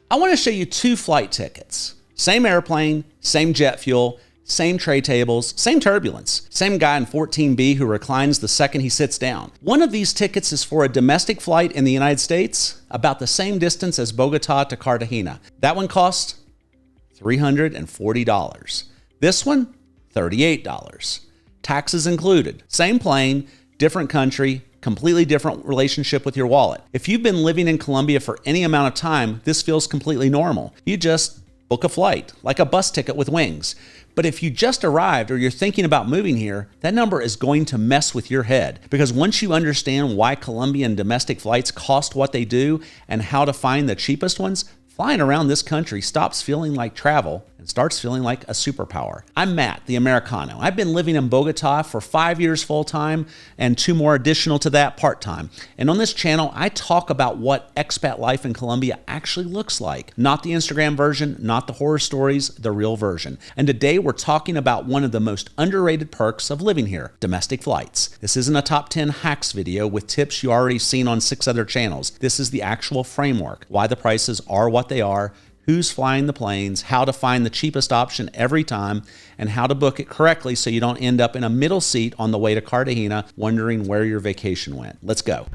I want to show you 2 flight tickets. Same airplane, same jet fuel, same tray tables, same turbulence, same guy in 14B who reclines the second he sits down. One of these tickets is for a domestic flight in the United States, about the same distance as Bogota to Cartagena. That one cost $340. This one, $38. Taxes included. Same plane, different country, completely different relationship with your wallet. If you've been living in Colombia for any amount of time, this feels completely normal. You just book a flight, like a bus ticket with Wings. But if you just arrived or you're thinking about moving here, that number is going to mess with your head. Because once you understand why Colombian domestic flights cost what they do and how to find the cheapest ones, flying around this country stops feeling like travel and starts feeling like a superpower. I'm Matt, the Americano. I've been living in Bogota for 5 years full-time and 2 more additional to that part-time. And on this channel, I talk about what expat life in Colombia actually looks like. Not the Instagram version, not the horror stories, the real version. And today we're talking about one of the most underrated perks of living here, domestic flights. This isn't a top 10 hacks video with tips you already seen on 6 other channels. This is the actual framework, why the prices are what they are, who's flying the planes, how to find the cheapest option every time, and how to book it correctly so you don't end up in a middle seat on the way to Cartagena wondering where your vacation went. Let's go.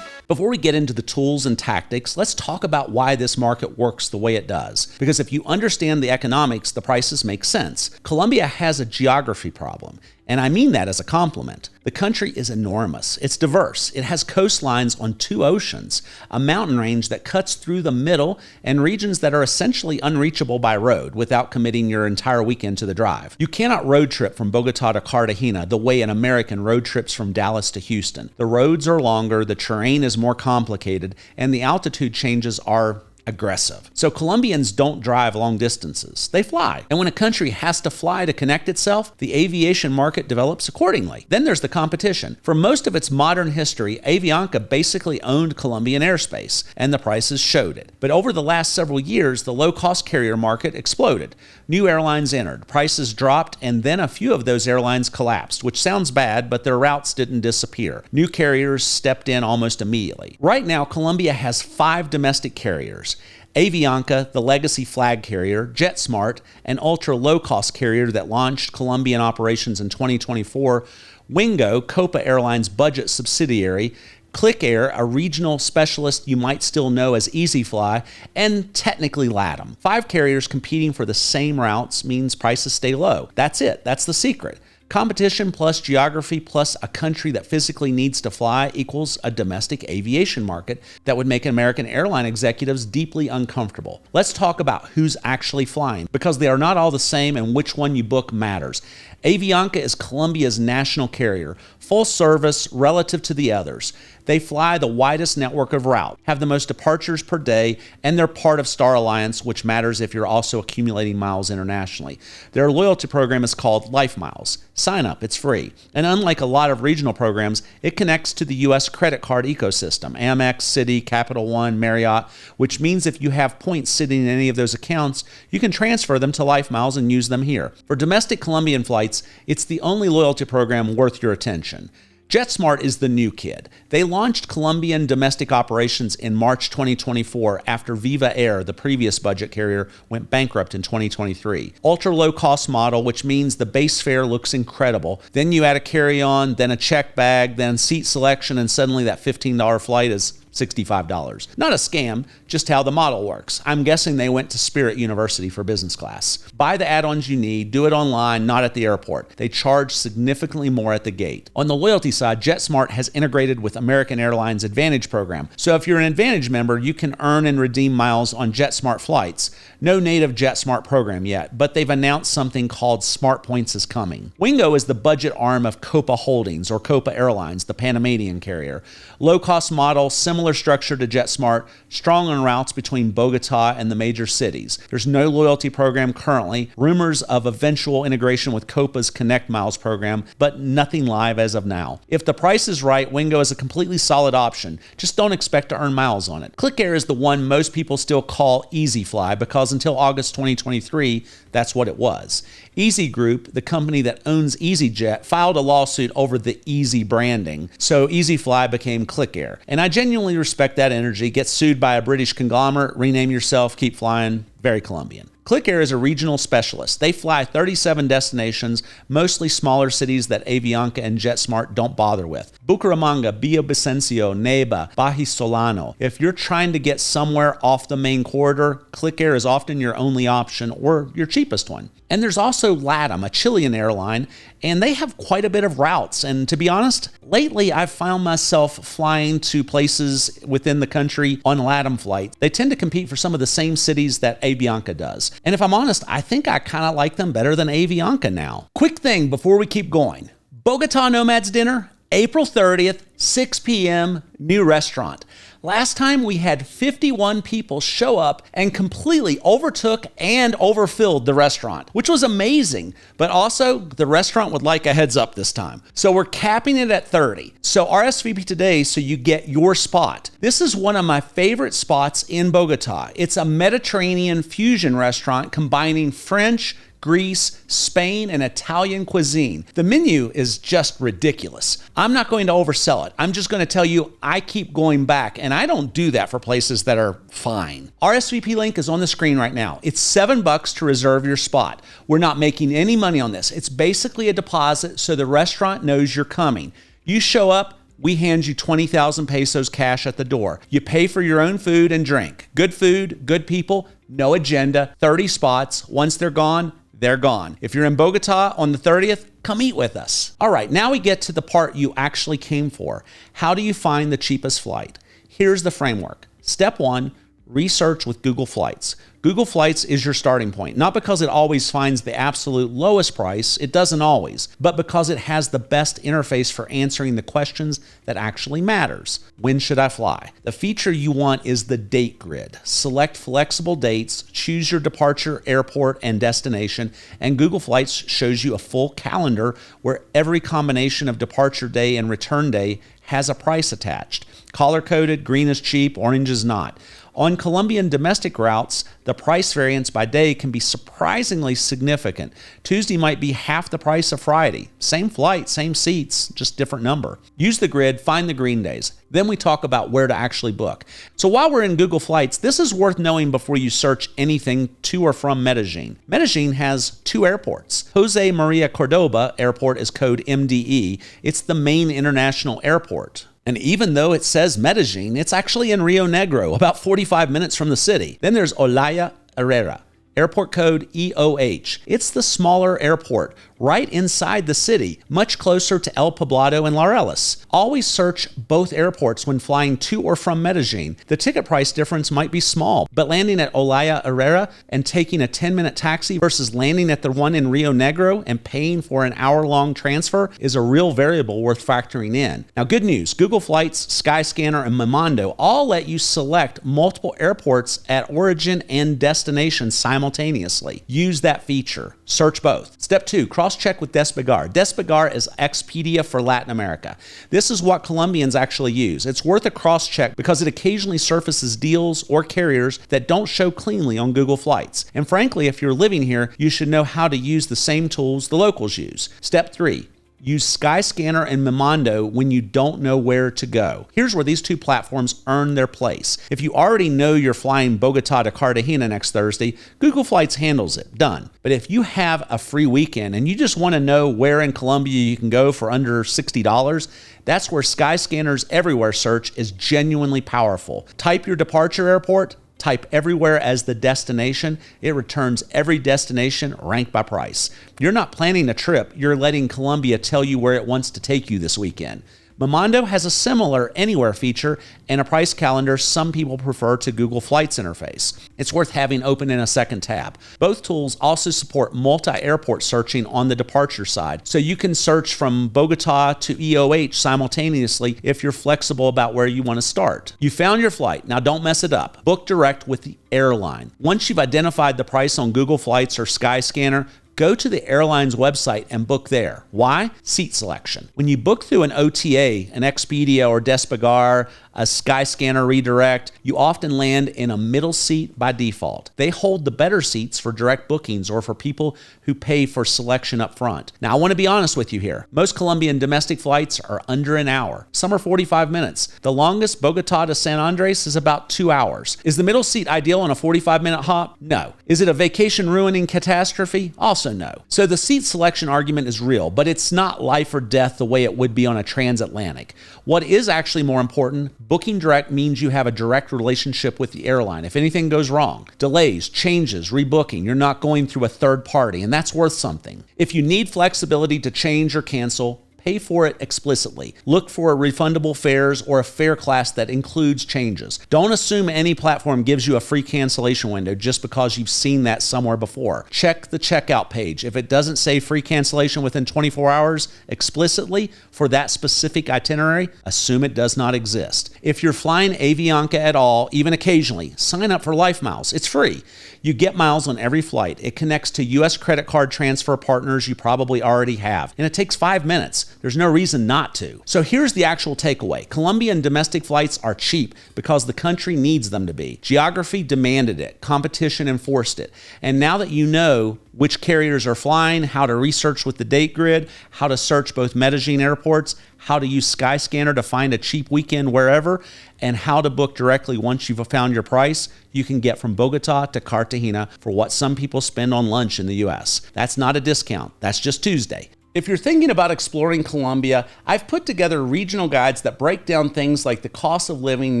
Before we get into the tools and tactics, let's talk about why this market works the way it does. Because if you understand the economics, the prices make sense. Colombia has a geography problem, and I mean that as a compliment. The country is enormous. It's diverse. It has coastlines on 2 oceans, a mountain range that cuts through the middle, and regions that are essentially unreachable by road without committing your entire weekend to the drive. You cannot road trip from Bogota to Cartagena the way an American road trips from Dallas to Houston. The roads are longer, the terrain is more complicated, and the altitude changes are aggressive. So Colombians don't drive long distances. They fly. And when a country has to fly to connect itself, the aviation market develops accordingly. Then there's the competition. For most of its modern history, Avianca basically owned Colombian airspace, and the prices showed it. But over the last several years, the low-cost carrier market exploded. New airlines entered, prices dropped, and then a few of those airlines collapsed, which sounds bad, but their routes didn't disappear. New carriers stepped in almost immediately. Right now, Colombia has 5 domestic carriers: Avianca, the legacy flag carrier; JetSmart, an ultra-low-cost carrier that launched Colombian operations in 2024; Wingo, Copa Airlines' budget subsidiary; Clic Air, a regional specialist you might still know as EasyFly; and technically LATAM. 5 carriers competing for the same routes means prices stay low. That's it. That's the secret. Competition plus geography plus a country that physically needs to fly equals a domestic aviation market that would make American airline executives deeply uncomfortable. Let's talk about who's actually flying, because they are not all the same and which one you book matters. Avianca is Colombia's national carrier, full service relative to the others. They fly the widest network of routes, have the most departures per day, and they're part of Star Alliance, which matters if you're also accumulating miles internationally. Their loyalty program is called LifeMiles. Sign up, it's free. And unlike a lot of regional programs, it connects to the U.S. credit card ecosystem, Amex, Citi, Capital One, Marriott, which means if you have points sitting in any of those accounts, you can transfer them to LifeMiles and use them here. For domestic Colombian flights, it's the only loyalty program worth your attention. JetSmart is the new kid. They launched Colombian domestic operations in March 2024 after Viva Air, the previous budget carrier, went bankrupt in 2023. Ultra low cost model, which means the base fare looks incredible. Then you add a carry-on, then a check bag, then seat selection, and suddenly that $15 flight is $65. Not a scam, just how the model works. I'm guessing they went to Spirit University for business class. Buy the add-ons you need, do it online, not at the airport. They charge significantly more at the gate. On the loyalty side, JetSmart has integrated with American Airlines Advantage program. So if you're an Advantage member, you can earn and redeem miles on JetSmart flights. No native JetSmart program yet, but they've announced something called Smart Points is coming. Wingo is the budget arm of Copa Holdings, or Copa Airlines, the Panamanian carrier. Low-cost model, similar similar structure to JetSmart, strong on routes between Bogota and the major cities. There's no loyalty program currently, rumors of eventual integration with Copa's Connect Miles program, but nothing live as of now. If the price is right, Wingo is a completely solid option. Just don't expect to earn miles on it. Clic Air is the one most people still call Easy Fly because until August 2023, that's what it was. Easy Group, the company that owns EasyJet, filed a lawsuit over the Easy branding, so Easy Fly became Clic Air. And I genuinely respect that energy. Get sued by a British conglomerate, rename yourself, keep flying. Very Colombian. Clic Air is a regional specialist. They fly 37 destinations, mostly smaller cities that Avianca and JetSmart don't bother with. Bucaramanga, Villavicencio, Neiva, Bajisolano. If you're trying to get somewhere off the main corridor, Clic Air is often your only option or your cheapest one. And there's also LATAM, a Chilean airline, and they have quite a bit of routes. And to be honest, lately I've found myself flying to places within the country on LATAM flights. They tend to compete for some of the same cities that Avianca does. And if I'm honest, I think I kind of like them better than Avianca now. Quick thing before we keep going. Bogota Nomads dinner, April 30th, 6 p.m., new restaurant. Last time we had 51 people show up and completely overtook and overfilled the restaurant, which was amazing. But also, the restaurant would like a heads up this time. So we're capping it at 30. So RSVP today so you get your spot. This is one of my favorite spots in Bogota. It's a Mediterranean fusion restaurant combining French, Greece, Spain, and Italian cuisine. The menu is just ridiculous. I'm not going to oversell it. I'm just going to tell you I keep going back, and I don't do that for places that are fine. RSVP link is on the screen right now. It's $7 to reserve your spot. We're not making any money on this. It's basically a deposit so the restaurant knows you're coming. You show up, we hand you 20,000 pesos cash at the door. You pay for your own food and drink. Good food, good people, no agenda, 30 spots. Once they're gone, they're gone. If you're in Bogota on the 30th, come eat with us. All right, now we get to the part you actually came for. How do you find the cheapest flight? Here's the framework. Step 1, research with Google Flights. Google Flights is your starting point, not because it always finds the absolute lowest price, it doesn't always, but because it has the best interface for answering the questions that actually matters. When should I fly? The feature you want is the date grid. Select flexible dates, choose your departure, airport, and destination, and Google Flights shows you a full calendar where every combination of departure day and return day has a price attached. Color-coded, green is cheap, orange is not. On Colombian domestic routes, the price variance by day can be surprisingly significant. Tuesday might be half the price of Friday. Same flight, same seats, just different number. Use the grid, find the green days. Then we talk about where to actually book. So while we're in Google Flights, this is worth knowing before you search anything to or from Medellín. Medellín has 2 airports. Jose Maria Cordoba Airport is code MDE. It's the main international airport. And even though it says Medellín, it's actually in Rio Negro, about 45 minutes from the city. Then there's Olaya Herrera, airport code EOH. It's the smaller airport right inside the city, much closer to El Poblado and Laureles. Always search both airports when flying to or from Medellín. The ticket price difference might be small, but landing at Olaya Herrera and taking a 10-minute taxi versus landing at the one in Rio Negro and paying for an hour-long transfer is a real variable worth factoring in. Now, good news, Google Flights, Skyscanner, and Momondo all let you select multiple airports at origin and destination simultaneously. Use that feature. Search both. Step 2, cross-check with Despegar. Despegar is Expedia for Latin America. This is what Colombians actually use. It's worth a cross-check because it occasionally surfaces deals or carriers that don't show cleanly on Google Flights. And frankly, if you're living here, you should know how to use the same tools the locals use. Step 3, use Skyscanner and Momondo when you don't know where to go. Here's where these 2 platforms earn their place. If you already know you're flying Bogota to Cartagena next Thursday, Google Flights handles it. Done. But if you have a free weekend and you just want to know where in Colombia you can go for under $60, that's where Skyscanner's Everywhere search is genuinely powerful. Type your departure airport, type everywhere as the destination. It returns every destination ranked by price. You're not planning a trip. You're letting Colombia tell you where it wants to take you this weekend. Momondo has a similar anywhere feature and a price calendar some people prefer to Google Flights interface. It's worth having open in a second tab. Both tools also support multi-airport searching on the departure side, so you can search from Bogota to EOH simultaneously if you're flexible about where you want to start. You found your flight. Now don't mess it up. Book direct with the airline. Once you've identified the price on Google Flights or Skyscanner, go to the airline's website and book there. Why? Seat selection. When you book through an OTA, an Expedia or Despegar, a Skyscanner redirect, you often land in a middle seat by default. They hold the better seats for direct bookings or for people who pay for selection up front. Now, I want to be honest with you here. Most Colombian domestic flights are under an hour. Some are 45 minutes. The longest, Bogota to San Andres, is about 2 hours. Is the middle seat ideal on a 45-minute hop? No. Is it a vacation-ruining catastrophe? Also no. So the seat selection argument is real, but it's not life or death the way it would be on a transatlantic. What is actually more important, booking direct means you have a direct relationship with the airline. If anything goes wrong, delays, changes, rebooking, you're not going through a third party, and that's worth something. If you need flexibility to change or cancel, pay for it explicitly. Look for refundable fares or a fare class that includes changes. Don't assume any platform gives you a free cancellation window just because you've seen that somewhere before. Check the checkout page. If it doesn't say free cancellation within 24 hours explicitly for that specific itinerary, assume it does not exist. If you're flying Avianca at all, even occasionally, sign up for LifeMiles. It's free. You get miles on every flight. It connects to U.S. credit card transfer partners you probably already have, and it takes 5 minutes. There's no reason not to. So here's the actual takeaway. Colombian domestic flights are cheap because the country needs them to be. Geography demanded it. Competition enforced it. And now that you know which carriers are flying, how to research with the date grid, how to search both Medellín airports, how to use Skyscanner to find a cheap weekend wherever, and how to book directly once you've found your price, you can get from Bogota to Cartagena for what some people spend on lunch in the US. That's not a discount. That's just Tuesday. If you're thinking about exploring Colombia, I've put together regional guides that break down things like the cost of living,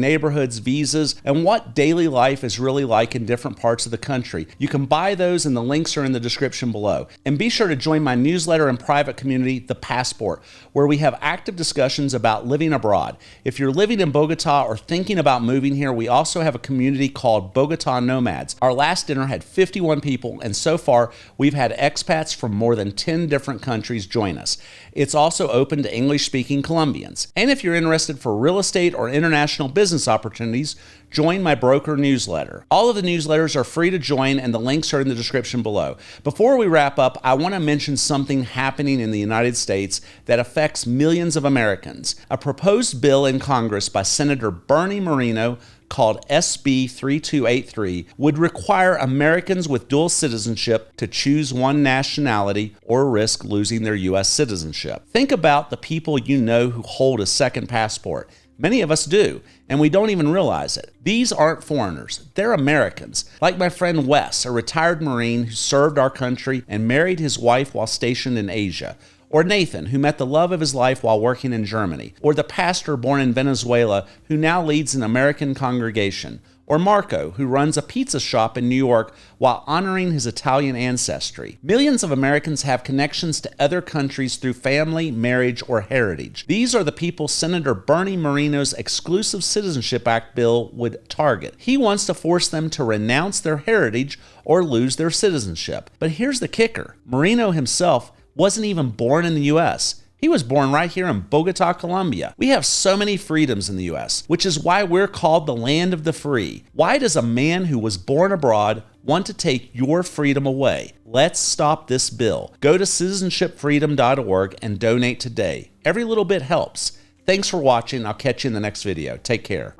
neighborhoods, visas, and what daily life is really like in different parts of the country. You can buy those and the links are in the description below. And be sure to join my newsletter and private community, The Passport, where we have active discussions about living abroad. If you're living in Bogota or thinking about moving here, we also have a community called Bogota Nomads. Our last dinner had 51 people, and so far we've had expats from more than 10 different countries join us. It's also open to English-speaking Colombians. And if you're interested for real estate or international business opportunities, join my broker newsletter. All of the newsletters are free to join and the links are in the description below. Before we wrap up, I want to mention something happening in the United States that affects millions of Americans. A proposed bill in Congress by Senator Bernie Moreno called SB 3283 would require Americans with dual citizenship to choose one nationality or risk losing their U.S. citizenship. Think about the people you know who hold a second passport. Many of us do, and we don't even realize it. These aren't foreigners, they're Americans. Like my friend Wes, a retired Marine who served our country and married his wife while stationed in Asia. Or Nathan, who met the love of his life while working in Germany. Or the pastor born in Venezuela, who now leads an American congregation. Or Marco, who runs a pizza shop in New York while honoring his Italian ancestry. Millions of Americans have connections to other countries through family, marriage, or heritage. These are the people Senator Bernie Moreno's Exclusive Citizenship Act bill would target. He wants to force them to renounce their heritage or lose their citizenship. But here's the kicker. Moreno himself wasn't even born in the U.S. He was born right here in Bogota, Colombia. We have so many freedoms in the U.S., which is why we're called the land of the free. Why does a man who was born abroad want to take your freedom away? Let's stop this bill. Go to citizenshipfreedom.org and donate today. Every little bit helps. Thanks for watching. I'll catch you in the next video. Take care.